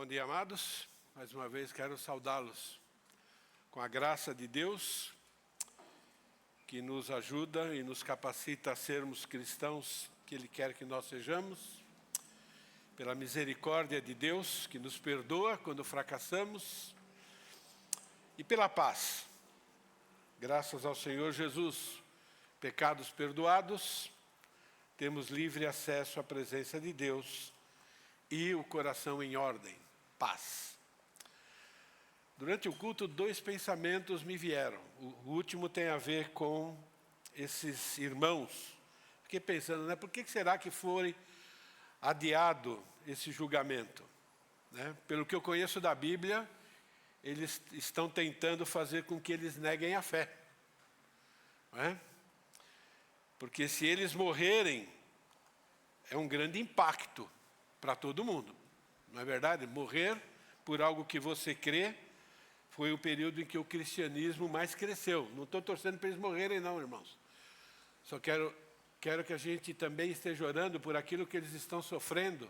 Bom dia, amados. Mais uma vez quero saudá-los com a graça de Deus, que nos ajuda e nos capacita a sermos cristãos que Ele quer que nós sejamos, pela misericórdia de Deus, que nos perdoa quando fracassamos, e pela paz. Graças ao Senhor Jesus, pecados perdoados, temos livre acesso à presença de Deus e o coração em ordem, paz. Durante o culto, 2 pensamentos me vieram. O último tem a ver com esses irmãos. Fiquei pensando, né, por que será que foi adiado esse julgamento? Né? Pelo que eu conheço da Bíblia, eles estão tentando fazer com que eles neguem a fé. Não é? Porque se eles morrerem, é um grande impacto para todo mundo. Não é verdade? Morrer por algo que você crê foi o período em que o cristianismo mais cresceu. Não estou torcendo para eles morrerem não, irmãos. Só quero que a gente também esteja orando por aquilo que eles estão sofrendo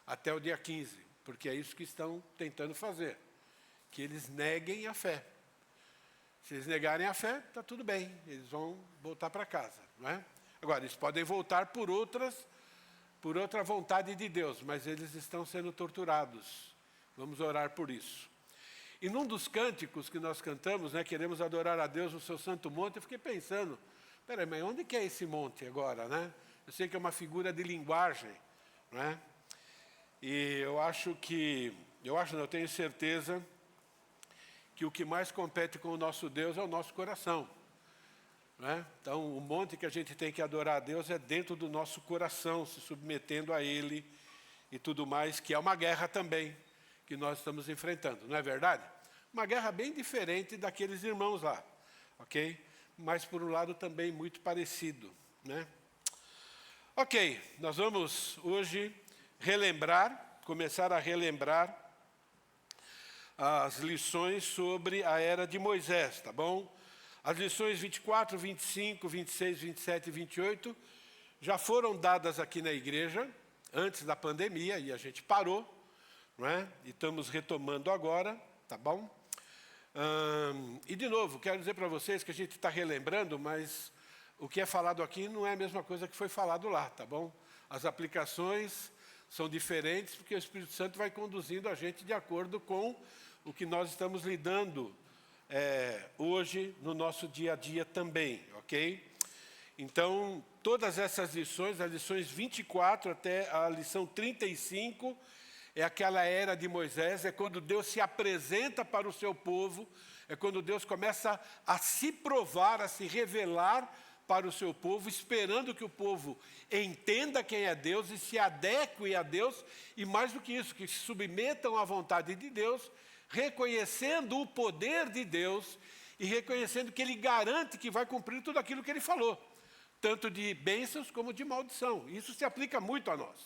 até o dia 15. Porque é isso que estão tentando fazer. Que eles neguem a fé. Se eles negarem a fé, está tudo bem. Eles vão voltar para casa. Não é? Agora, eles podem voltar por outra vontade de Deus, mas eles estão sendo torturados. Vamos orar por isso. E num dos cânticos que nós cantamos, né, queremos adorar a Deus no seu santo monte, eu fiquei pensando, peraí, mas onde que é esse monte agora, né? Eu sei que é uma figura de linguagem, né? E eu tenho certeza que o que mais compete com o nosso Deus é o nosso coração. Né? Então, o monte que a gente tem que adorar a Deus é dentro do nosso coração, se submetendo a Ele e tudo mais, que é uma guerra também que nós estamos enfrentando, não é verdade? Uma guerra bem diferente daqueles irmãos lá, ok? Mas, por um lado, também muito parecido, né? Ok, nós vamos hoje começar a relembrar as lições sobre a era de Moisés, tá bom? As lições 24, 25, 26, 27 e 28 já foram dadas aqui na igreja, antes da pandemia, e a gente parou, não é? E estamos retomando agora, tá bom? E de novo, quero dizer para vocês que a gente está relembrando, mas o que é falado aqui não é a mesma coisa que foi falado lá, tá bom? As aplicações são diferentes, porque o Espírito Santo vai conduzindo a gente de acordo com o que nós estamos lidando hoje no nosso dia a dia também, ok? Então, todas essas lições, as lições 24 até a lição 35, é aquela era de Moisés, é quando Deus se apresenta para o seu povo, é quando Deus começa a se provar, a se revelar para o seu povo, esperando que o povo entenda quem é Deus e se adeque a Deus, e mais do que isso, que se submetam à vontade de Deus, reconhecendo o poder de Deus e reconhecendo que Ele garante que vai cumprir tudo aquilo que Ele falou, tanto de bênçãos como de maldição. Isso se aplica muito a nós.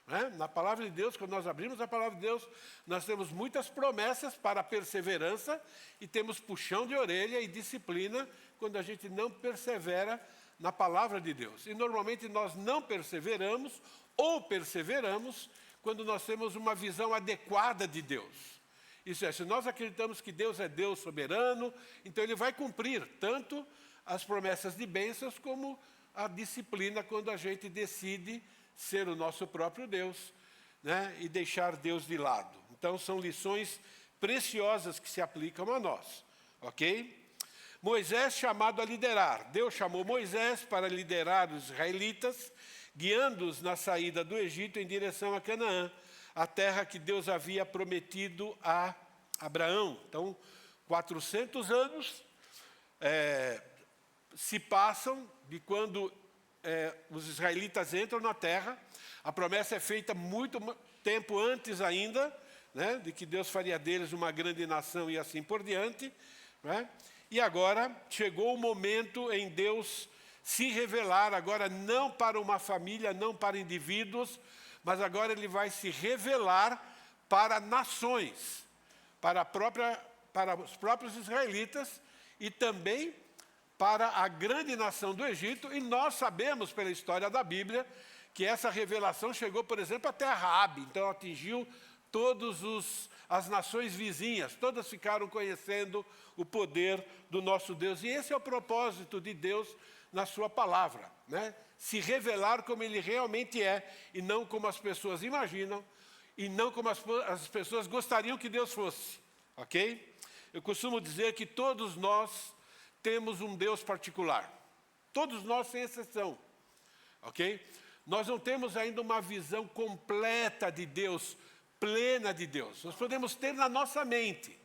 Né? Na palavra de Deus, quando nós abrimos a palavra de Deus, nós temos muitas promessas para a perseverança e temos puxão de orelha e disciplina quando a gente não persevera na palavra de Deus. E normalmente nós não perseveramos ou perseveramos quando nós temos uma visão adequada de Deus. Isso é, se nós acreditamos que Deus é Deus soberano, então Ele vai cumprir tanto as promessas de bênçãos como a disciplina quando a gente decide ser o nosso próprio Deus, né, e deixar Deus de lado. Então são lições preciosas que se aplicam a nós, ok? Moisés chamado a liderar. Deus chamou Moisés para liderar os israelitas, guiando-os na saída do Egito em direção a Canaã, a terra que Deus havia prometido a Abraão. Então, 400 anos se passam de quando os israelitas entram na terra. A promessa é feita muito tempo antes ainda, né, de que Deus faria deles uma grande nação e assim por diante. Né? E agora chegou o momento em Deus se revelar, agora não para uma família, não para indivíduos, mas agora Ele vai se revelar para nações, para os próprios israelitas e também para a grande nação do Egito. E nós sabemos pela história da Bíblia que essa revelação chegou, por exemplo, até a Raabe. Então atingiu as nações vizinhas, todas ficaram conhecendo o poder do nosso Deus. E esse é o propósito de Deus na sua palavra, né? Se revelar como Ele realmente é, e não como as pessoas imaginam, e não como as pessoas gostariam que Deus fosse, ok? Eu costumo dizer que todos nós temos um Deus particular. Todos nós, sem exceção, ok? Nós não temos ainda uma visão completa de Deus, plena de Deus. Nós podemos ter na nossa mente,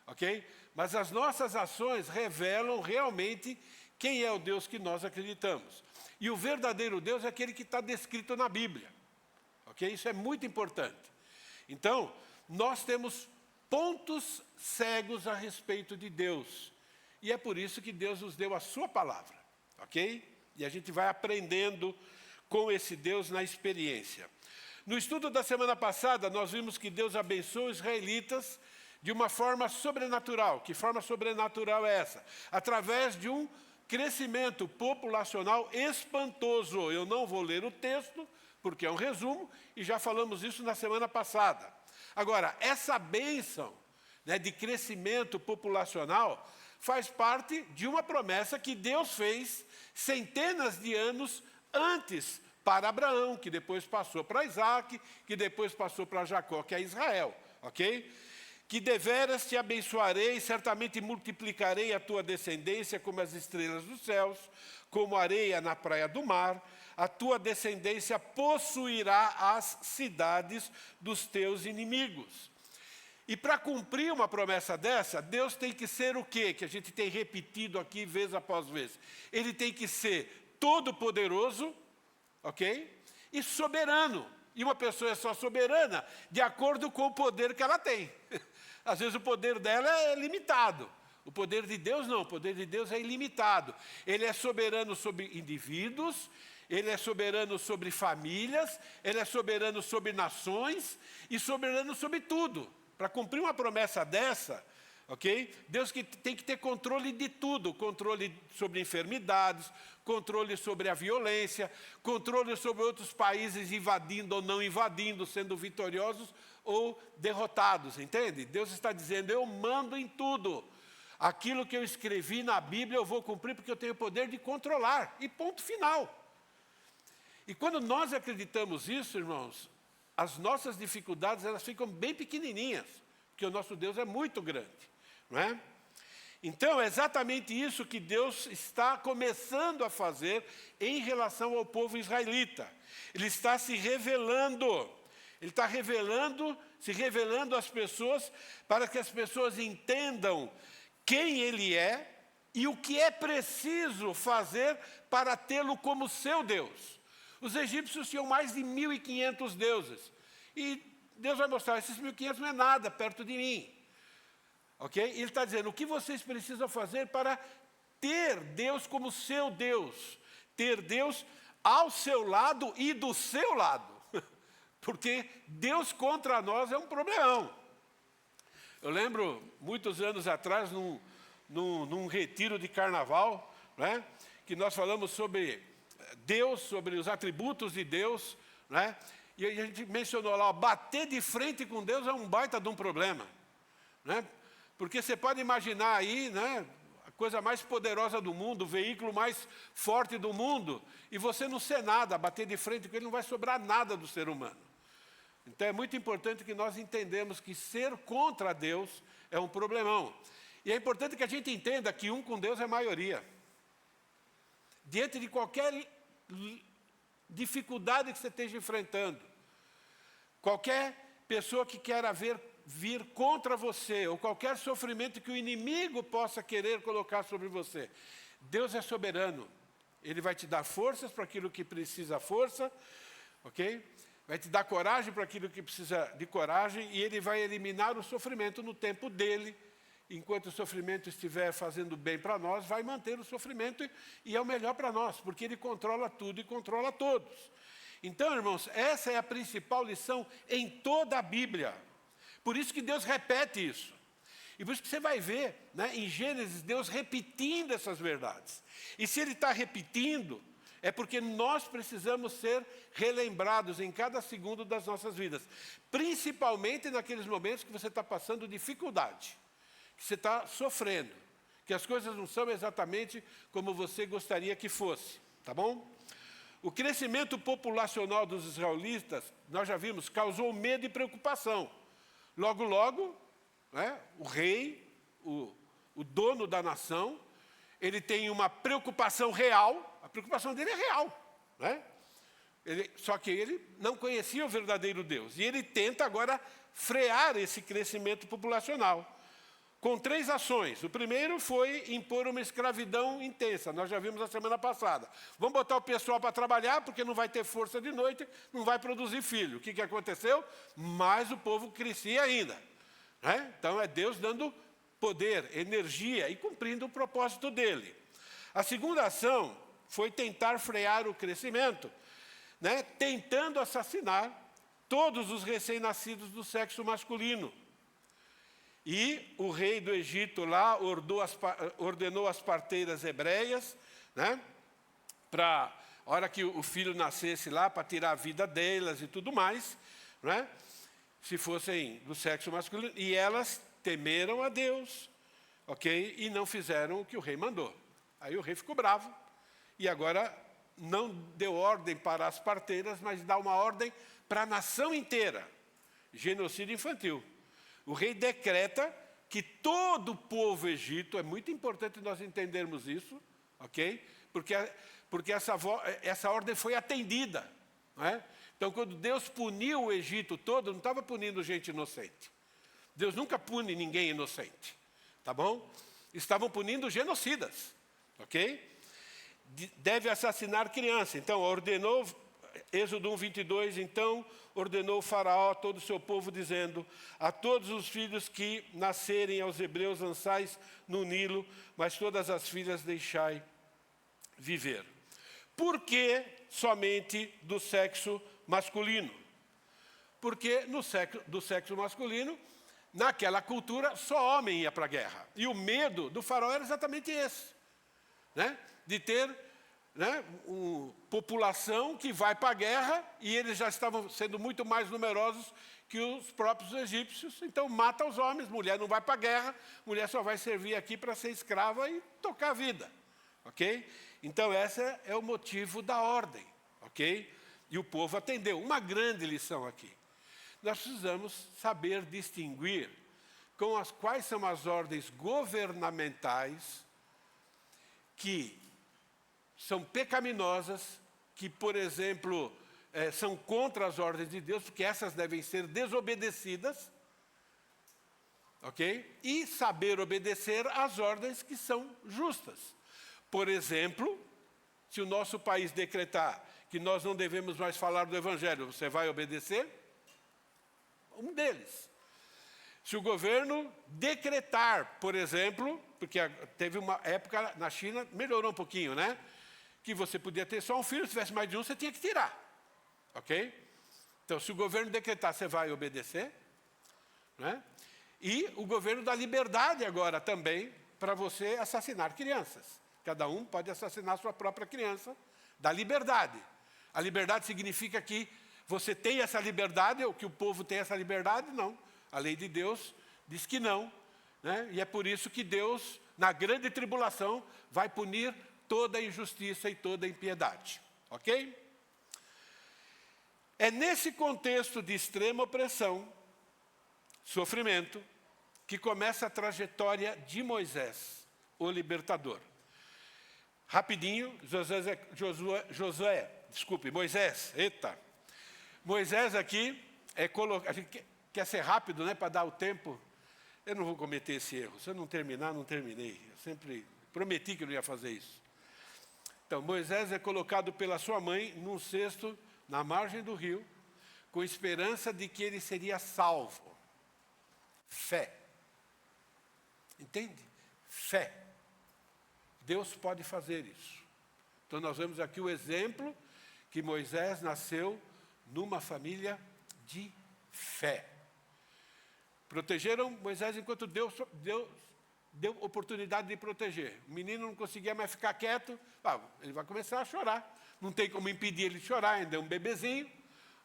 ok? Mas as nossas ações revelam realmente quem é o Deus que nós acreditamos. E o verdadeiro Deus é aquele que está descrito na Bíblia, ok? Isso é muito importante. Então, nós temos pontos cegos a respeito de Deus. E é por isso que Deus nos deu a sua palavra, ok? E a gente vai aprendendo com esse Deus na experiência. No estudo da semana passada, nós vimos que Deus abençoou os israelitas de uma forma sobrenatural. Que forma sobrenatural é essa? Através de um crescimento populacional espantoso. Eu não vou ler o texto, porque é um resumo, e já falamos isso na semana passada. Agora, essa bênção, né, de crescimento populacional faz parte de uma promessa que Deus fez centenas de anos antes para Abraão, que depois passou para Isaac, que depois passou para Jacó, que é Israel, ok? Que deveras te abençoarei, certamente multiplicarei a tua descendência como as estrelas dos céus, como a areia na praia do mar. A tua descendência possuirá as cidades dos teus inimigos. E para cumprir uma promessa dessa, Deus tem que ser o quê? Que a gente tem repetido aqui vez após vez. Ele tem que ser todo-poderoso, ok? E soberano. E uma pessoa é só soberana de acordo com o poder que ela tem. Às vezes o poder dela é limitado. O poder de Deus não, o poder de Deus é ilimitado. Ele é soberano sobre indivíduos, Ele é soberano sobre famílias, Ele é soberano sobre nações e soberano sobre tudo. Para cumprir uma promessa dessa, ok? Deus tem que ter controle de tudo. Controle sobre enfermidades, controle sobre a violência, controle sobre outros países invadindo ou não invadindo, sendo vitoriosos ou derrotados, entende? Deus está dizendo, eu mando em tudo. Aquilo que eu escrevi na Bíblia eu vou cumprir porque eu tenho o poder de controlar. E ponto final. E quando nós acreditamos isso, irmãos, as nossas dificuldades elas ficam bem pequenininhas, porque o nosso Deus é muito grande, não é? Então, é exatamente isso que Deus está começando a fazer em relação ao povo israelita. Ele está se revelando. Ele está se revelando às pessoas para que as pessoas entendam quem Ele é e o que é preciso fazer para tê-lo como seu Deus. Os egípcios tinham mais de 1.500 deuses. E Deus vai mostrar, esses 1.500 não é nada perto de mim. Ok? E Ele está dizendo, o que vocês precisam fazer para ter Deus como seu Deus? Ter Deus ao seu lado e do seu lado. Porque Deus contra nós é um problemão. Eu lembro, muitos anos atrás, num retiro de carnaval, né, que nós falamos sobre Deus, sobre os atributos de Deus, né, e a gente mencionou lá, bater de frente com Deus é um baita de um problema. Né, porque você pode imaginar aí, né, a coisa mais poderosa do mundo, o veículo mais forte do mundo, e você não ser nada, bater de frente com ele não vai sobrar nada do ser humano. Então é muito importante que nós entendamos que ser contra Deus é um problemão. E é importante que a gente entenda que um com Deus é maioria. Diante de qualquer dificuldade que você esteja enfrentando, qualquer pessoa que queira vir contra você, ou qualquer sofrimento que o inimigo possa querer colocar sobre você, Deus é soberano. Ele vai te dar forças para aquilo que precisa força, ok? Vai te dar coragem para aquilo que precisa de coragem e Ele vai eliminar o sofrimento no tempo dEle. Enquanto o sofrimento estiver fazendo bem para nós, vai manter o sofrimento e é o melhor para nós, porque Ele controla tudo e controla todos. Então, irmãos, essa é a principal lição em toda a Bíblia. Por isso que Deus repete isso. E por isso que você vai ver, né, em Gênesis, Deus repetindo essas verdades. E se Ele está repetindo, é porque nós precisamos ser relembrados em cada segundo das nossas vidas. Principalmente naqueles momentos que você está passando dificuldade, que você está sofrendo, que as coisas não são exatamente como você gostaria que fosse, tá bom? O crescimento populacional dos israelitas, nós já vimos, causou medo e preocupação. Logo, logo, né, o rei, o dono da nação, ele tem uma preocupação real, a preocupação dele é real, né? Só que ele não conhecia o verdadeiro Deus. E ele tenta agora frear esse crescimento populacional com 3 ações. O primeiro foi impor uma escravidão intensa, nós já vimos a semana passada. Vamos botar o pessoal para trabalhar, porque não vai ter força de noite, não vai produzir filho. O que aconteceu? Mais o povo crescia ainda, né? Então é Deus dando poder, energia e cumprindo o propósito dele. A segunda ação foi tentar frear o crescimento, né? Tentando assassinar todos os recém-nascidos do sexo masculino. E o rei do Egito lá ordenou as parteiras hebreias, né, para a hora que o filho nascesse lá, para tirar a vida delas e tudo mais, né, se fossem do sexo masculino. E elas temeram a Deus, ok? E não fizeram o que o rei mandou. Aí o rei ficou bravo e agora não deu ordem para as parteiras, mas dá uma ordem para a nação inteira. Genocídio infantil. O rei decreta que todo o povo egito, é muito importante nós entendermos isso, ok? Porque essa ordem foi atendida, não é? Então, quando Deus puniu o Egito todo, não estava punindo gente inocente. Deus nunca pune ninguém inocente, tá bom? Estavam punindo genocidas, ok? Deve assassinar criança. Então, ordenou, Êxodo 1, 22, então ordenou o faraó a todo o seu povo, dizendo: a todos os filhos que nascerem aos hebreus lançais no Nilo, mas todas as filhas deixai viver. Por que somente do sexo masculino? Porque do sexo masculino, naquela cultura, só homem ia para a guerra. E o medo do faraó era exatamente esse, né? De ter, né, uma população que vai para a guerra, e eles já estavam sendo muito mais numerosos que os próprios egípcios, então mata os homens, mulher não vai para a guerra, mulher só vai servir aqui para ser escrava e tocar a vida, ok? Então esse é o motivo da ordem, ok? E o povo atendeu. Uma grande lição aqui. Nós precisamos saber distinguir quais são as ordens governamentais que são pecaminosas, que, por exemplo, são contra as ordens de Deus, porque essas devem ser desobedecidas, ok? E saber obedecer às ordens que são justas. Por exemplo, se o nosso país decretar que nós não devemos mais falar do Evangelho, você vai obedecer? Um deles. Se o governo decretar, por exemplo, porque teve uma época na China, melhorou um pouquinho, né? Que você podia ter só um filho, se tivesse mais de um, você tinha que tirar. Ok? Então, se o governo decretar, você vai obedecer, né? E o governo dá liberdade agora também para você assassinar crianças. Cada um pode assassinar sua própria criança, dá liberdade. A liberdade significa que você tem essa liberdade, ou que o povo tem essa liberdade? Não. A lei de Deus diz que não, né? E é por isso que Deus, na grande tribulação, vai punir toda a injustiça e toda a impiedade. Ok? É nesse contexto de extrema opressão, sofrimento, que começa a trajetória de Moisés, o libertador. Rapidinho, Moisés, eita. Moisés aqui é colocado, a gente quer ser rápido, né, para dar o tempo. Eu não vou cometer esse erro. Se eu não terminar, não terminei. Eu sempre prometi que eu não ia fazer isso. Então, Moisés é colocado pela sua mãe num cesto na margem do rio, com esperança de que ele seria salvo. Fé. Entende? Fé. Deus pode fazer isso. Então, nós vemos aqui o exemplo que Moisés nasceu numa família de fé. Protegeram Moisés enquanto Deus deu oportunidade de proteger. O menino não conseguia mais ficar quieto, ele vai começar a chorar. Não tem como impedir ele de chorar, ainda é um bebezinho,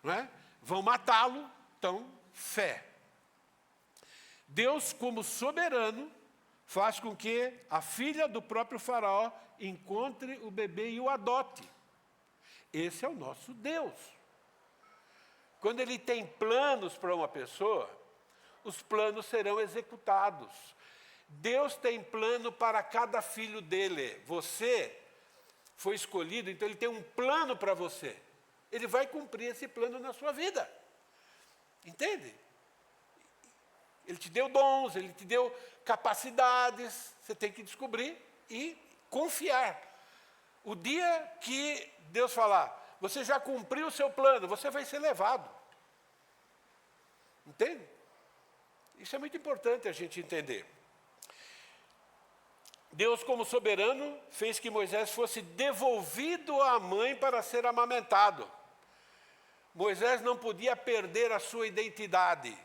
não é? Vão matá-lo, então, fé. Deus, como soberano, faz com que a filha do próprio faraó encontre o bebê e o adote. Esse é o nosso Deus. Quando ele tem planos para uma pessoa, os planos serão executados. Deus tem plano para cada filho dele. Você foi escolhido, então ele tem um plano para você. Ele vai cumprir esse plano na sua vida. Entende? Ele te deu dons, ele te deu capacidades. Você tem que descobrir e confiar. O dia que Deus falar, você já cumpriu o seu plano, você vai ser levado. Entende? Isso é muito importante a gente entender. Deus, como soberano, fez que Moisés fosse devolvido à mãe para ser amamentado. Moisés não podia perder a sua identidade.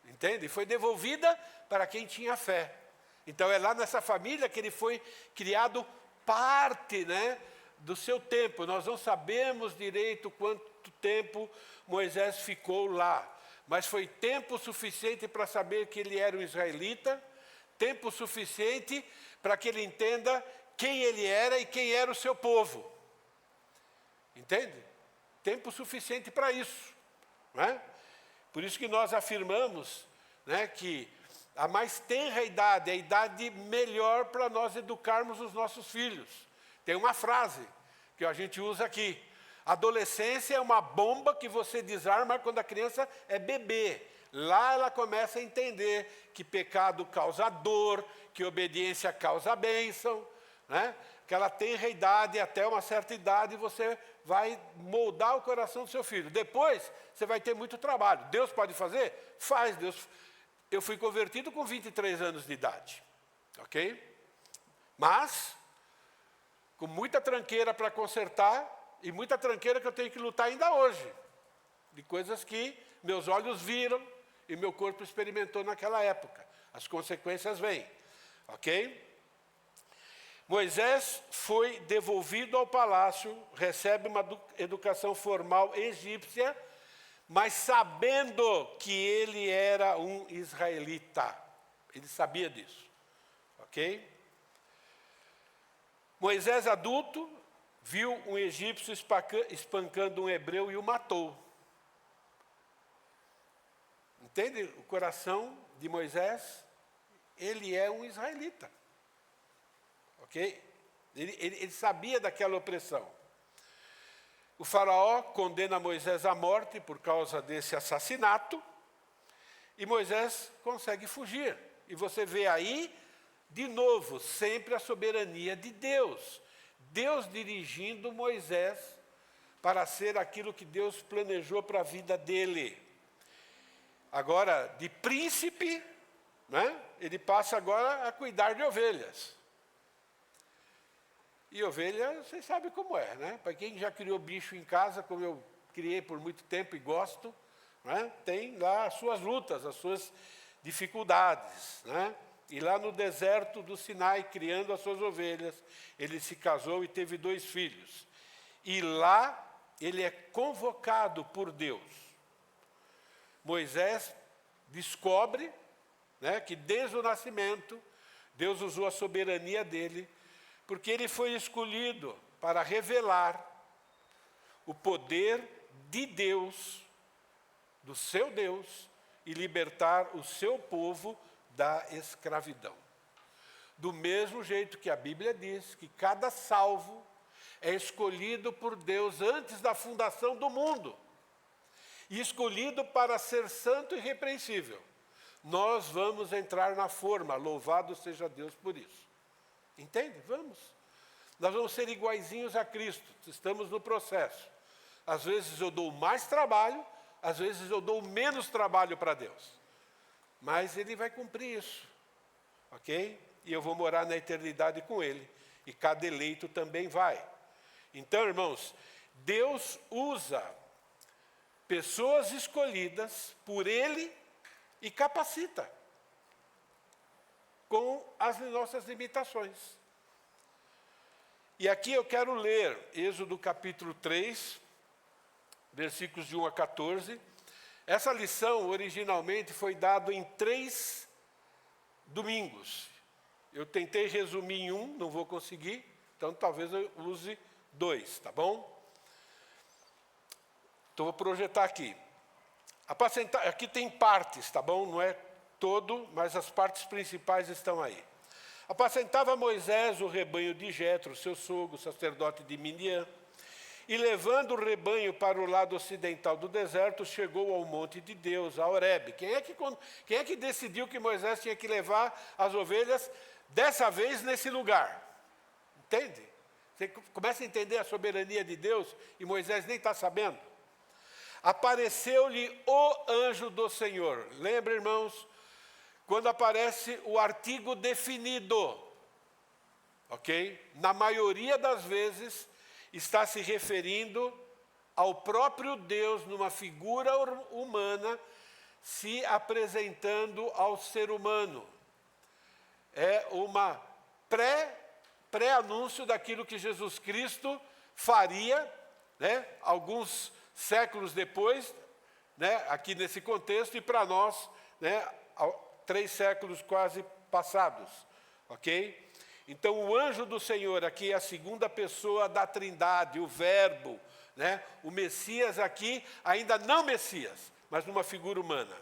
Entende? Foi devolvida para quem tinha fé. Então é lá nessa família que ele foi criado parte, né, do seu tempo. Nós não sabemos direito quanto tempo Moisés ficou lá. Mas foi tempo suficiente para saber que ele era um israelita, tempo suficiente para que ele entenda quem ele era e quem era o seu povo. Entende? Tempo suficiente para isso. Não é? Por isso que nós afirmamos, né, que a mais tenra idade é a idade melhor para nós educarmos os nossos filhos. Tem uma frase que a gente usa aqui. Adolescência é uma bomba que você desarma quando a criança é bebê. Lá ela começa a entender que pecado causa dor, que obediência causa bênção, né? Que ela tem idade, até uma certa idade você vai moldar o coração do seu filho. Depois, você vai ter muito trabalho. Deus pode fazer? Faz. Deus. Eu fui convertido com 23 anos de idade, ok? Mas, com muita tranqueira para consertar, e muita tranqueira que eu tenho que lutar ainda hoje, de coisas que meus olhos viram e meu corpo experimentou naquela época. As consequências vêm, ok? Moisés foi devolvido ao palácio, recebe uma educação formal egípcia, mas sabendo que ele era um israelita. Ele sabia disso, ok? Moisés, adulto, viu um egípcio espancando um hebreu e o matou. Entende? O coração de Moisés, ele é um israelita. Ok? Ele sabia daquela opressão. O faraó condena Moisés à morte por causa desse assassinato, e Moisés consegue fugir. E você vê aí, de novo, sempre a soberania de Deus. Deus dirigindo Moisés para ser aquilo que Deus planejou para a vida dele. Agora, de príncipe, né, ele passa agora a cuidar de ovelhas. E ovelha, vocês sabem como é, né? Para quem já criou bicho em casa, como eu criei por muito tempo e gosto, né, tem lá as suas lutas, as suas dificuldades, né? E lá no deserto do Sinai, criando as suas ovelhas, ele se casou e teve 2 filhos. E lá ele é convocado por Deus. Moisés descobre, né, que desde o nascimento, Deus usou a soberania dele, porque ele foi escolhido para revelar o poder de Deus, do seu Deus, e libertar o seu povo da escravidão. Do mesmo jeito que a Bíblia diz que cada salvo é escolhido por Deus antes da fundação do mundo, e escolhido para ser santo e irrepreensível. Nós vamos entrar na forma, louvado seja Deus por isso. Entende? Vamos. Nós vamos ser iguaizinhos a Cristo, estamos no processo. Às vezes eu dou mais trabalho, às vezes eu dou menos trabalho para Deus. Mas Ele vai cumprir isso, ok? E eu vou morar na eternidade com Ele. E cada eleito também vai. Então, irmãos, Deus usa pessoas escolhidas por Ele e capacita. com as nossas limitações. E aqui eu quero ler Êxodo capítulo 3, versículos de 1 a 14. Essa lição originalmente foi dada em 3 domingos. Eu tentei resumir em um, não vou conseguir, então talvez eu use 2, tá bom? Então vou projetar aqui. Aqui tem partes, tá bom? Não é todo, mas as partes principais estão aí. Apacentava Moisés o rebanho de Jetro, seu sogro, sacerdote de Midian, e levando o rebanho para o lado ocidental do deserto, chegou ao monte de Deus, a Horebe. Quem é que decidiu que Moisés tinha que levar as ovelhas dessa vez nesse lugar? Entende? Você começa a entender a soberania de Deus e Moisés nem está sabendo. Apareceu-lhe o anjo do Senhor. Lembra, irmãos? Quando aparece o artigo definido, ok? Na maioria das vezes, está se referindo ao próprio Deus, numa figura humana, se apresentando ao ser humano. É uma pré-anúncio daquilo que Jesus Cristo faria, né? Alguns séculos depois, né? Aqui nesse contexto, e para nós, né? 3 séculos quase passados, ok? Então, o anjo do Senhor aqui é a segunda pessoa da Trindade, o Verbo, né? O Messias aqui, ainda não Messias, mas numa figura humana.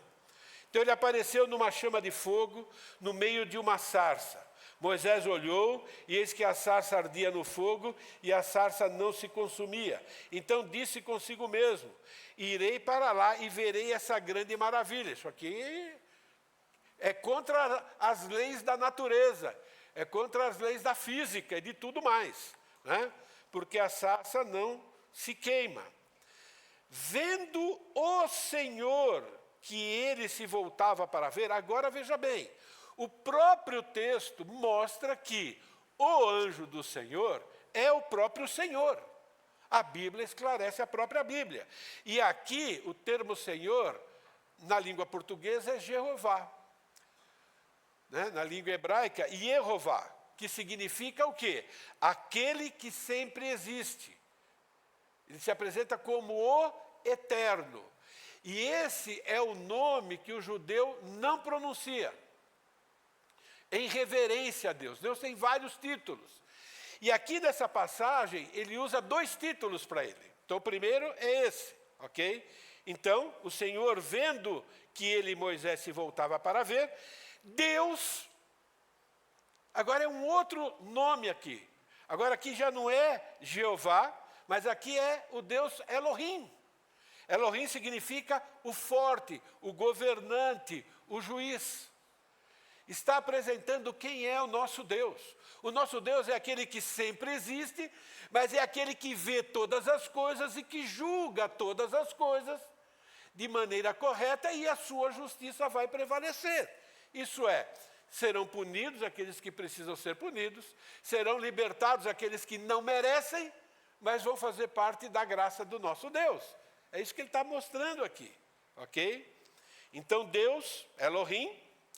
Então, ele apareceu numa chama de fogo, no meio de uma sarça. Moisés olhou, e eis que a sarça ardia no fogo, e a sarça não se consumia. Então, disse consigo mesmo, irei para lá e verei essa grande maravilha. Isso aqui é contra as leis da natureza, é contra as leis da física e de tudo mais, né? Porque a sarça não se queima. Vendo o Senhor que ele se voltava para ver, agora veja bem, o próprio texto mostra que o anjo do Senhor é o próprio Senhor. A Bíblia esclarece a própria Bíblia. E aqui o termo Senhor, na língua portuguesa, é Jeová. Né? Na língua hebraica, Yehová, que significa o quê? Aquele que sempre existe. Ele se apresenta como o Eterno. E esse é o nome que o judeu não pronuncia, em reverência a Deus. Deus tem vários títulos. E aqui nessa passagem, ele usa 2 títulos para ele. Então, o primeiro é esse, ok? Então, o Senhor, vendo que ele, Moisés, se voltava para ver, Deus, agora é um outro nome aqui. Agora aqui já não é Jeová, mas aqui é o Deus Elohim. Elohim significa o forte, o governante, o juiz. Está apresentando quem é o nosso Deus. O nosso Deus é aquele que sempre existe, mas é aquele que vê todas as coisas e que julga todas as coisas de maneira correta, e a sua justiça vai prevalecer. Isso é, serão punidos aqueles que precisam ser punidos, serão libertados aqueles que não merecem, mas vão fazer parte da graça do nosso Deus. É isso que ele está mostrando aqui, ok? Então Deus, Elohim,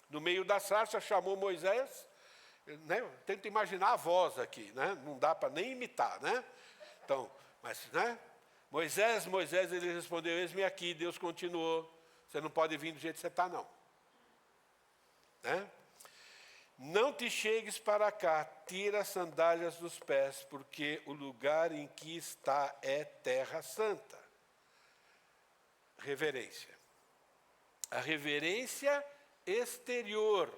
no meio da sarça, chamou Moisés, né? Tento imaginar a voz aqui, né? Não dá para nem imitar, né? Então, mas, né? Moisés, ele respondeu, eis-me aqui. Deus continuou, você não pode vir do jeito que você está, não. Né? Não te chegues para cá, tira as sandálias dos pés, porque o lugar em que está é terra santa. Reverência. A reverência exterior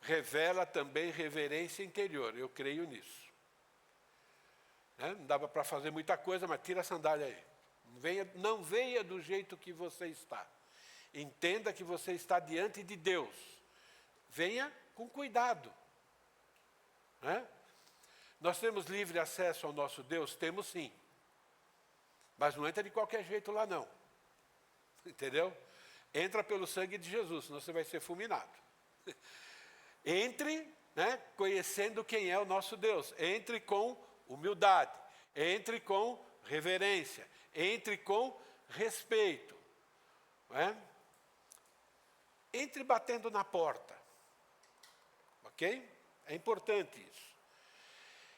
revela também reverência interior. Eu creio nisso. Né? Não dava para fazer muita coisa, mas tira a sandália aí. Não venha do jeito que você está. Entenda que você está diante de Deus. Venha com cuidado. Né? Nós temos livre acesso ao nosso Deus? Temos sim. Mas não entra de qualquer jeito lá não. Entendeu? Entra pelo sangue de Jesus, senão você vai ser fulminado. Entre, né, conhecendo quem é o nosso Deus. Entre com humildade. Entre com reverência. Entre com respeito. Não é? Entre batendo na porta. ok? É importante isso.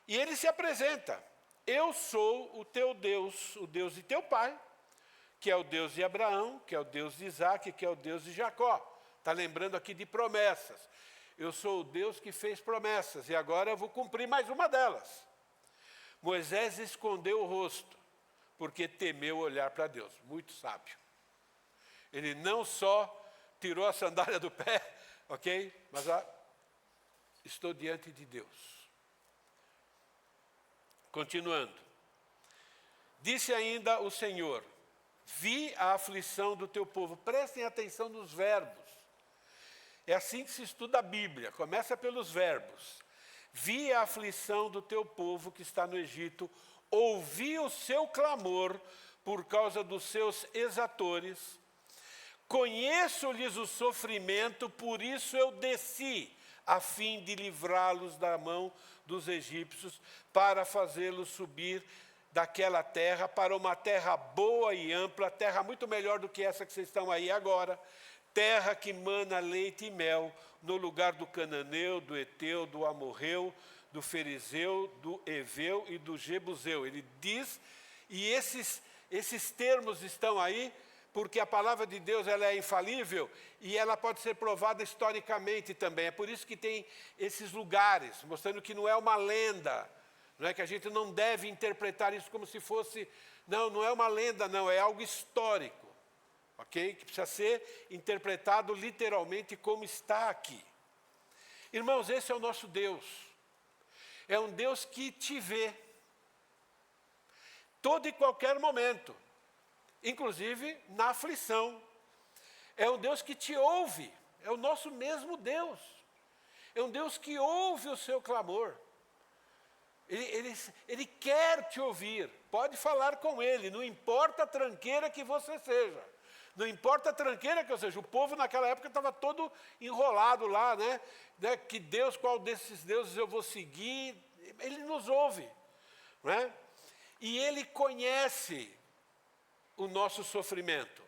E ele se apresenta: eu sou o teu Deus, o Deus de teu pai, que é o Deus de Abraão, que é o Deus de Isaac, que é o Deus de Jacó. Está lembrando aqui de promessas. Eu sou o Deus que fez promessas, e agora eu vou cumprir mais uma delas. Moisés escondeu o rosto, porque temeu olhar para Deus. Muito sábio. Ele não só tirou a sandália do pé, ok? Mas estou diante de Deus. Continuando. Disse ainda o Senhor: vi a aflição do teu povo. Prestem atenção nos verbos. É assim que se estuda a Bíblia. Começa pelos verbos. Vi a aflição do teu povo que está no Egito. Ouvi o seu clamor por causa dos seus exatores. Conheço-lhes o sofrimento, por isso eu desci, a fim de livrá-los da mão dos egípcios, para fazê-los subir daquela terra para uma terra boa e ampla, terra muito melhor do que essa que vocês estão aí agora, terra que mana leite e mel, no lugar do cananeu, do eteu, do amorreu, do ferizeu, do eveu e do jebuseu. Ele diz, e esses termos estão aí, porque a palavra de Deus ela é infalível e ela pode ser provada historicamente também. É por isso que tem esses lugares, mostrando que não é uma lenda, não é que a gente não deve interpretar isso como se fosse... Não é uma lenda, não, é algo histórico, ok? Que precisa ser interpretado literalmente como está aqui. Irmãos, esse é o nosso Deus. É um Deus que te vê, todo e qualquer momento, inclusive na aflição. É um Deus que te ouve, é o nosso mesmo Deus. É um Deus que ouve o seu clamor. Ele quer te ouvir, pode falar com Ele, não importa a tranqueira que você seja. Não importa a tranqueira que eu seja. O povo naquela época estava todo enrolado lá, né? Que Deus, qual desses deuses eu vou seguir? Ele nos ouve, né? E Ele conhece o nosso sofrimento.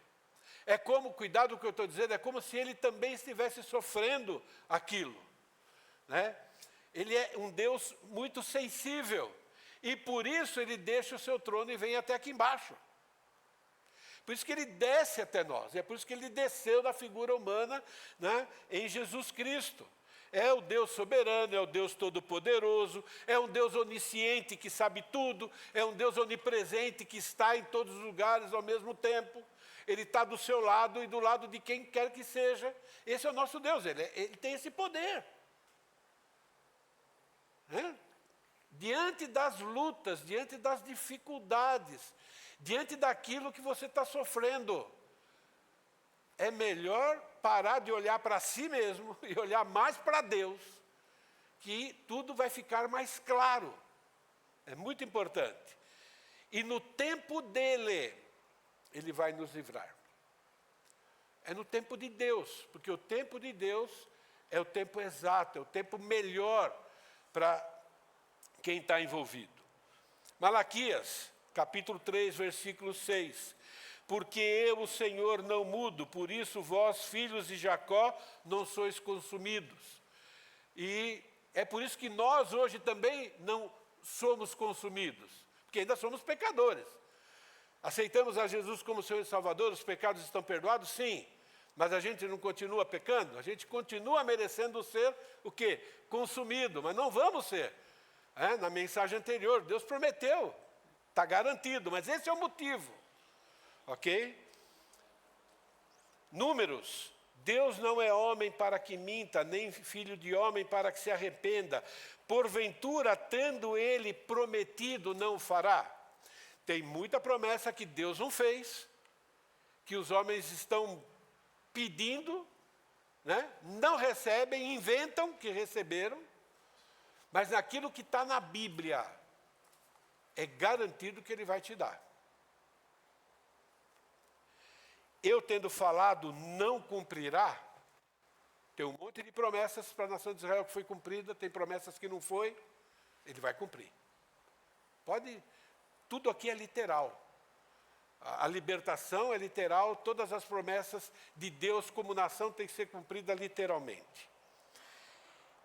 É como, cuidado com o que eu estou dizendo, é como se Ele também estivesse sofrendo aquilo, né? Ele é um Deus muito sensível. E por isso Ele deixa o seu trono e vem até aqui embaixo. Por isso que Ele desce até nós. É por isso que Ele desceu da figura humana, né, em Jesus Cristo. É o Deus soberano, é o Deus todo-poderoso, é um Deus onisciente que sabe tudo, é um Deus onipresente que está em todos os lugares ao mesmo tempo. Ele está do seu lado e do lado de quem quer que seja. Esse é o nosso Deus, ele tem esse poder. Diante das lutas, diante das dificuldades, diante daquilo que você está sofrendo, é melhor parar de olhar para si mesmo e olhar mais para Deus, que tudo vai ficar mais claro. É muito importante. E no tempo dele, Ele vai nos livrar. É no tempo de Deus, porque o tempo de Deus é o tempo exato, é o tempo melhor para quem está envolvido. Malaquias, capítulo 3, versículo 6. Porque eu, o Senhor, não mudo, por isso vós, filhos de Jacó, não sois consumidos. E é por isso que nós hoje também não somos consumidos, porque ainda somos pecadores. Aceitamos a Jesus como Senhor e Salvador, os pecados estão perdoados? Sim. Mas a gente não continua pecando? A gente continua merecendo ser o quê? Consumido, mas não vamos ser. Na mensagem anterior, Deus prometeu, está garantido, mas esse é o motivo. Ok? Números. Deus não é homem para que minta, nem filho de homem para que se arrependa. Porventura, tendo Ele prometido, não fará. Tem muita promessa que Deus não fez, que os homens estão pedindo, né? Não recebem, inventam que receberam, mas naquilo que está na Bíblia, é garantido que Ele vai te dar. Eu tendo falado, não cumprirá. Tem um monte de promessas para a nação de Israel que foi cumprida, tem promessas que não foi, Ele vai cumprir. Tudo aqui é literal. A libertação é literal, todas as promessas de Deus como nação têm que ser cumpridas literalmente.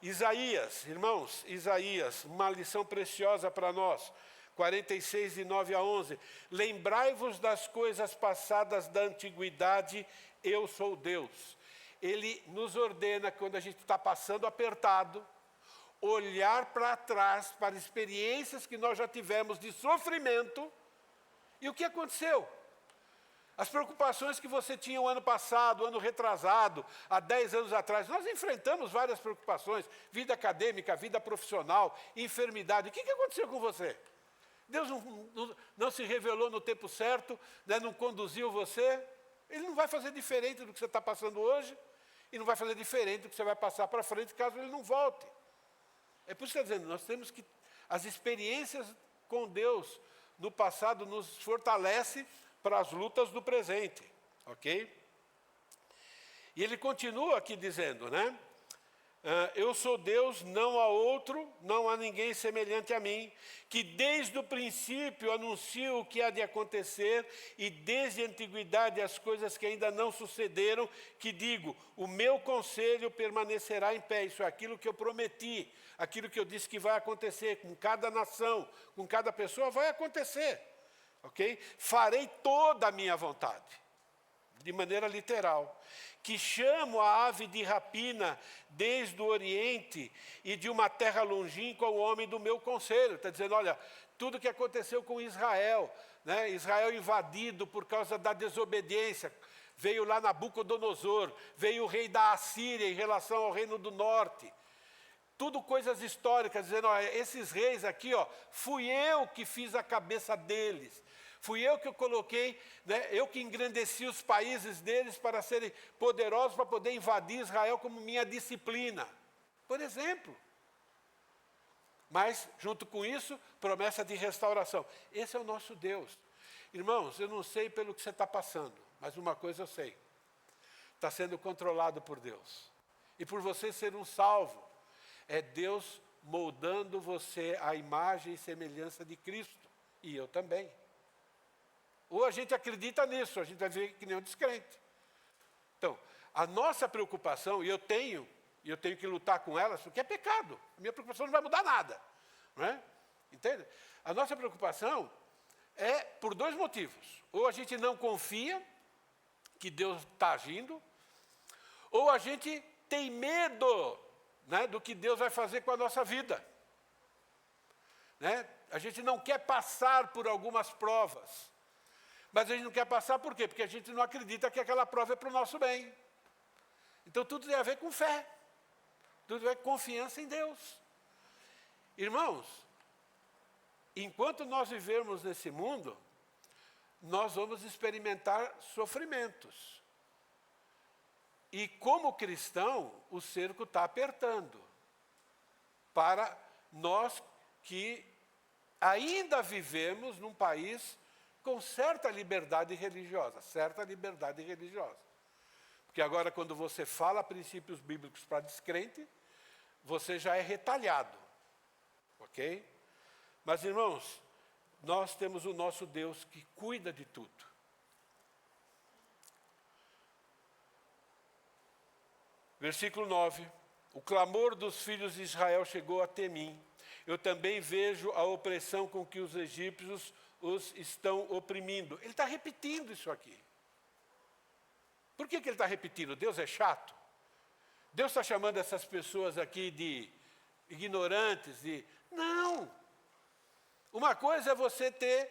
Isaías, irmãos, Isaías, uma lição preciosa para nós. 46, de 9 a 11. Lembrai-vos das coisas passadas da antiguidade, eu sou Deus. Ele nos ordena, quando a gente está passando apertado, olhar para trás, para experiências que nós já tivemos de sofrimento. E o que aconteceu? As preocupações que você tinha o ano passado, o ano retrasado, há 10 anos atrás, nós enfrentamos várias preocupações, vida acadêmica, vida profissional, enfermidade. O que aconteceu com você? Deus não se revelou no tempo certo, né, não conduziu você. Ele não vai fazer diferente do que você está passando hoje, e não vai fazer diferente do que você vai passar para frente, caso ele não volte. É por isso que eu estou dizendo, nós temos que... As experiências com Deus no passado nos fortalece para as lutas do presente, ok? E ele continua aqui dizendo, né? Eu sou Deus, não há outro, não há ninguém semelhante a mim, que desde o princípio anuncio o que há de acontecer, e desde a antiguidade as coisas que ainda não sucederam, que digo, o meu conselho permanecerá em pé. Isso é aquilo que eu prometi, aquilo que eu disse que vai acontecer com cada nação, com cada pessoa, vai acontecer, ok? Farei toda a minha vontade, de maneira literal, que chamo a ave de rapina desde o Oriente e de uma terra longínqua o homem do meu conselho. Está dizendo, olha, tudo que aconteceu com Israel, né? Israel invadido por causa da desobediência, veio lá Nabucodonosor, veio o rei da Assíria em relação ao reino do norte. Tudo coisas históricas, dizendo, olha, esses reis aqui, ó, fui eu que fiz a cabeça deles. Fui eu que coloquei, né, eu que engrandeci os países deles para serem poderosos, para poder invadir Israel como minha disciplina. Por exemplo. Mas, junto com isso, promessa de restauração. Esse é o nosso Deus. Irmãos, eu não sei pelo que você está passando, mas uma coisa eu sei. Está sendo controlado por Deus. E por você ser um salvo, é Deus moldando você à imagem e semelhança de Cristo. E eu também. Ou a gente acredita nisso, a gente vai ver que nem um descrente. Então, a nossa preocupação, e eu tenho que lutar com elas, porque é pecado. A minha preocupação não vai mudar nada. Não é? Entende? A nossa preocupação é por dois motivos. Ou a gente não confia que Deus está agindo, ou a gente tem medo, né, do que Deus vai fazer com a nossa vida. Né? A gente não quer passar por algumas provas. Mas a gente não quer passar por quê? Porque a gente não acredita que aquela prova é para o nosso bem. Então tudo tem a ver com fé. Tudo tem a ver com confiança em Deus. Irmãos, enquanto nós vivermos nesse mundo, nós vamos experimentar sofrimentos. E como cristão, o cerco está apertando. Para nós que ainda vivemos num país com certa liberdade religiosa, Porque agora, quando você fala princípios bíblicos para descrente, você já é retalhado, ok? Mas, irmãos, nós temos o nosso Deus que cuida de tudo. Versículo 9. O clamor dos filhos de Israel chegou até mim. Eu também vejo a opressão com que os egípcios os estão oprimindo. Ele está repetindo isso aqui. Por que ele está repetindo? Deus é chato? Deus está chamando essas pessoas aqui de ignorantes? Não! Uma coisa é você ter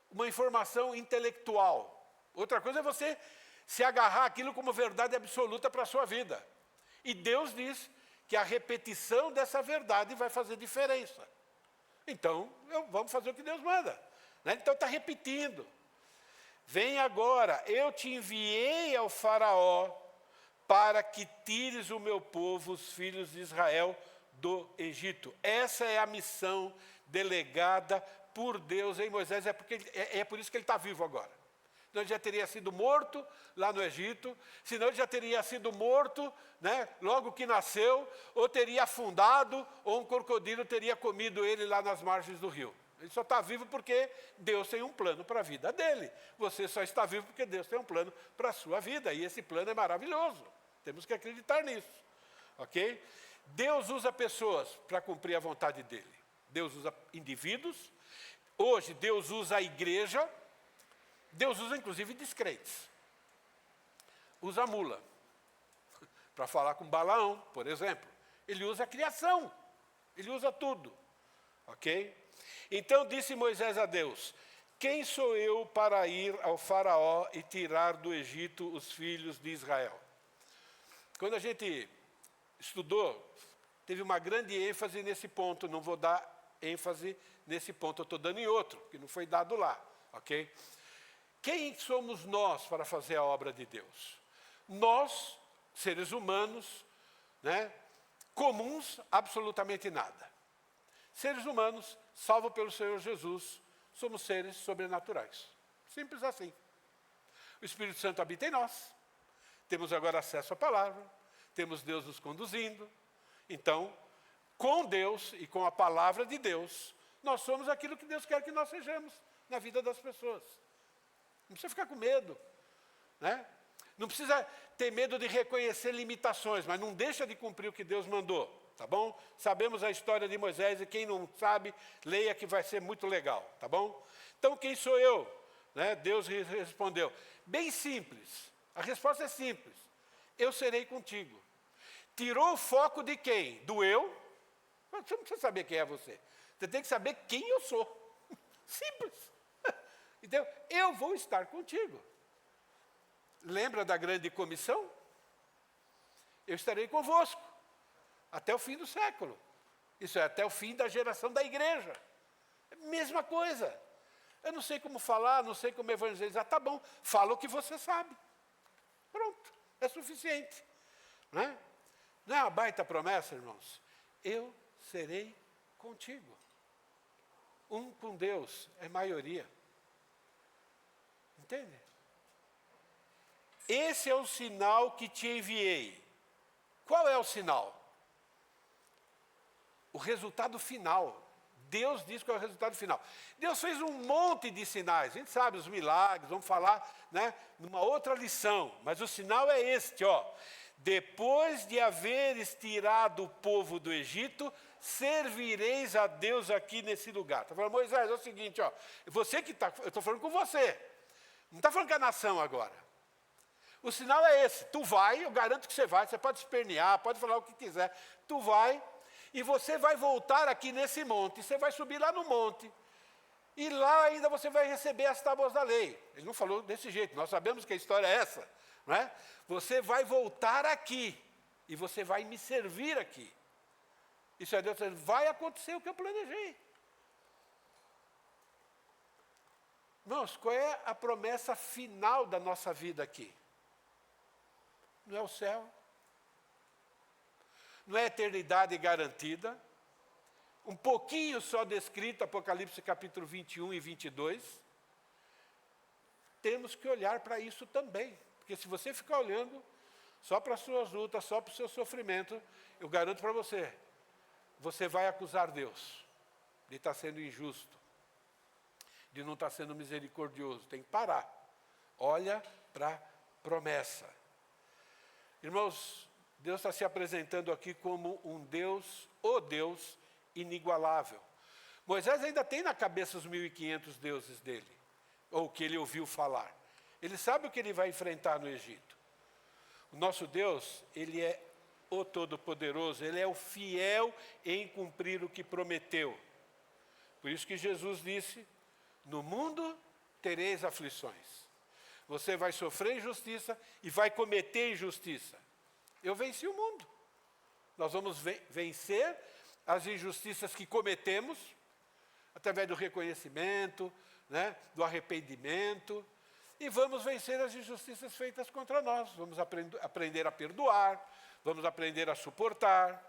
uma informação intelectual. Outra coisa é você se agarrar aquilo como verdade absoluta para a sua vida. E Deus diz que a repetição dessa verdade vai fazer diferença. Então, vamos fazer o que Deus manda. Então está repetindo. Vem agora, eu te enviei ao faraó para que tires o meu povo, os filhos de Israel, do Egito. Essa é a missão delegada por Deus em Moisés. É por isso que ele está vivo agora. Senão ele já teria sido morto lá no Egito, senão ele já teria sido morto, né, logo que nasceu, ou teria afundado, ou um crocodilo teria comido ele lá nas margens do rio. Ele só está vivo porque Deus tem um plano para a vida dele. Você só está vivo porque Deus tem um plano para a sua vida. E esse plano é maravilhoso. Temos que acreditar nisso. Ok? Deus usa pessoas para cumprir a vontade dele. Deus usa indivíduos. Hoje, Deus usa a igreja. Deus usa, inclusive, descrentes. Usa a mula. Para falar com Balaão, por exemplo. Ele usa a criação. Ele usa tudo. Ok? Então disse Moisés a Deus: quem sou eu para ir ao faraó e tirar do Egito os filhos de Israel? Quando a gente estudou, teve uma grande ênfase nesse ponto. Não vou dar ênfase nesse ponto, eu estou dando em outro, que não foi dado lá. Ok? Quem somos nós para fazer a obra de Deus? Nós, seres humanos, né, comuns, absolutamente nada. Seres humanos, salvo pelo Senhor Jesus, somos seres sobrenaturais. Simples assim. O Espírito Santo habita em nós. Temos agora acesso à palavra. Temos Deus nos conduzindo. Então, com Deus e com a palavra de Deus, nós somos aquilo que Deus quer que nós sejamos na vida das pessoas. Não precisa ficar com medo, né? Não precisa ter medo de reconhecer limitações, mas não deixa de cumprir o que Deus mandou, tá bom? Sabemos a história de Moisés e quem não sabe, leia que vai ser muito legal, tá bom? Então, quem sou eu? Né? Deus respondeu, bem simples, a resposta é simples, eu serei contigo. Tirou o foco de quem? Do eu? Você não precisa saber quem é você, você tem que saber quem eu sou, simples. Então, eu vou estar contigo. Lembra da grande comissão? Eu estarei convosco até o fim do século. Isso é, até o fim da geração da igreja. É a mesma coisa. Eu não sei como falar, não sei como evangelizar. Tá bom, fala o que você sabe. Pronto, é suficiente. Não é? Não é uma baita promessa, irmãos? Eu serei contigo. Um com Deus é maioria. Entende? Esse é o sinal que te enviei. Qual é o sinal? O resultado final. Deus diz qual é o resultado final. Deus fez um monte de sinais. A gente sabe os milagres, vamos falar, né, numa outra lição. Mas o sinal é este, ó. Depois de haveres tirado o povo do Egito, servireis a Deus aqui nesse lugar. Está falando, Moisés, é o seguinte, ó. Você que está, eu estou falando com você. Não está falando com a nação agora. O sinal é esse. Tu vai, eu garanto que você vai. Você pode espernear, pode falar o que quiser. Tu vai e você vai voltar aqui nesse monte. Você vai subir lá no monte. E lá ainda você vai receber as tábuas da lei. Ele não falou desse jeito. Nós sabemos que a história é essa. Não é? Você vai voltar aqui. E você vai me servir aqui. Isso é Deus dizendo, vai acontecer o que eu planejei. Irmãos, qual é a promessa final da nossa vida aqui? Não é o céu. Não é a eternidade garantida. Um pouquinho só descrito, Apocalipse capítulo 21 e 22. Temos que olhar para isso também. Porque se você ficar olhando só para as suas lutas, só para o seu sofrimento, eu garanto para você, você vai acusar Deus de estar sendo injusto, de não estar sendo misericordioso. Tem que parar. Olha para a promessa. Irmãos, Deus está se apresentando aqui como um Deus, o Deus inigualável. Moisés ainda tem na cabeça os 1.500 deuses dele, ou que ele ouviu falar. Ele sabe o que ele vai enfrentar no Egito. O nosso Deus, ele é o Todo-Poderoso, ele é o fiel em cumprir o que prometeu. Por isso que Jesus disse, no mundo tereis aflições. Você vai sofrer injustiça e vai cometer injustiça. Eu venci o mundo. Nós vamos vencer as injustiças que cometemos, através do reconhecimento, né, do arrependimento, e vamos vencer as injustiças feitas contra nós. Vamos aprender a perdoar, vamos aprender a suportar.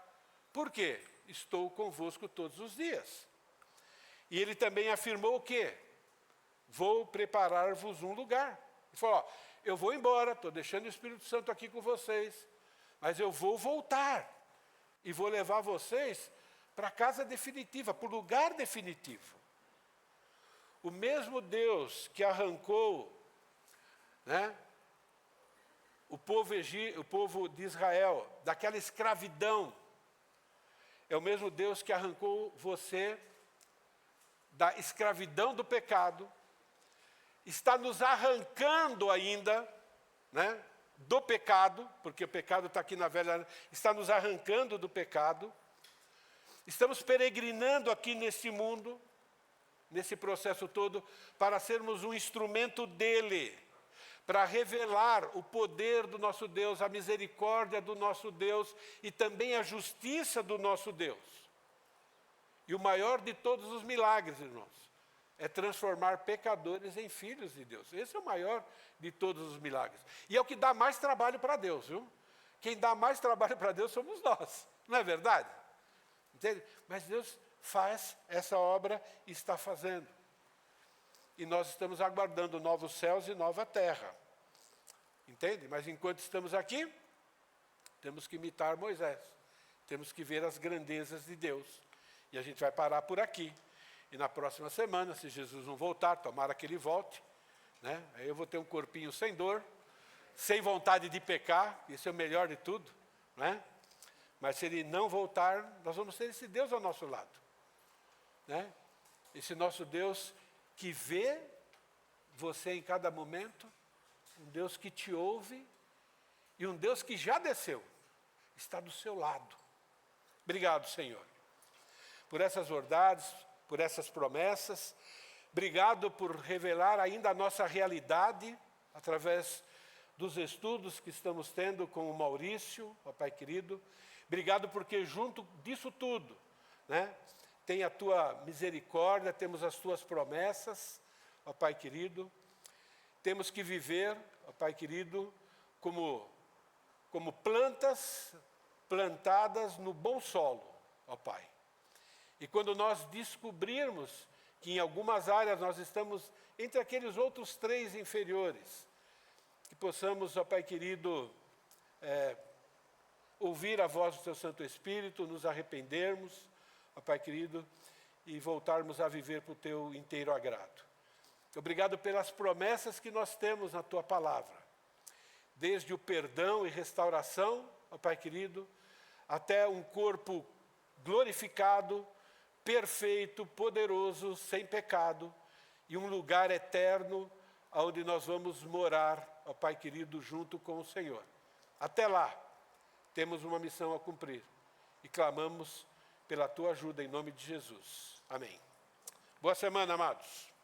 Por quê? Estou convosco todos os dias. E ele também afirmou o quê? Vou preparar-vos um lugar. Ele falou, ó, eu vou embora, estou deixando o Espírito Santo aqui com vocês, mas eu vou voltar e vou levar vocês para a casa definitiva, para o lugar definitivo. O mesmo Deus que arrancou, né, o povo de Israel daquela escravidão é o mesmo Deus que arrancou você da escravidão do pecado, está nos arrancando ainda, né, do pecado, porque o pecado está aqui na velha, está nos arrancando do pecado. Estamos peregrinando aqui nesse mundo, nesse processo todo, para sermos um instrumento dele, para revelar o poder do nosso Deus, a misericórdia do nosso Deus e também a justiça do nosso Deus. E o maior de todos os milagres, irmãos, é transformar pecadores em filhos de Deus. Esse é o maior de todos os milagres. E é o que dá mais trabalho para Deus, viu? Quem dá mais trabalho para Deus somos nós, não é verdade? Entende? Mas Deus faz essa obra e está fazendo. E nós estamos aguardando novos céus e nova terra. Entende? Mas enquanto estamos aqui, temos que imitar Moisés. Temos que ver as grandezas de Deus. E a gente vai parar por aqui. E na próxima semana, se Jesus não voltar, tomara que ele volte, né? Aí eu vou ter um corpinho sem dor, sem vontade de pecar, isso é o melhor de tudo, né? Mas se ele não voltar, nós vamos ter esse Deus ao nosso lado, né? Esse nosso Deus que vê você em cada momento, um Deus que te ouve e um Deus que já desceu, está do seu lado. Obrigado, Senhor, por essas verdades, por essas promessas. Obrigado por revelar ainda a nossa realidade através dos estudos que estamos tendo com o Maurício, ó Pai querido. Obrigado porque junto disso tudo, né, tem a Tua misericórdia, temos as Tuas promessas, ó Pai querido. Temos que viver, ó Pai querido, como plantas plantadas no bom solo, ó Pai. E quando nós descobrirmos que em algumas áreas nós estamos entre aqueles outros 3 inferiores, que possamos, ó Pai querido, ouvir a voz do Teu Santo Espírito, nos arrependermos, ó Pai querido, e voltarmos a viver para o Teu inteiro agrado. Obrigado pelas promessas que nós temos na Tua palavra, desde o perdão e restauração, ó Pai querido, até um corpo glorificado, perfeito, poderoso, sem pecado, e um lugar eterno, onde nós vamos morar, ó Pai querido, junto com o Senhor. Até lá, temos uma missão a cumprir, e clamamos pela Tua ajuda em nome de Jesus. Amém. Boa semana, amados.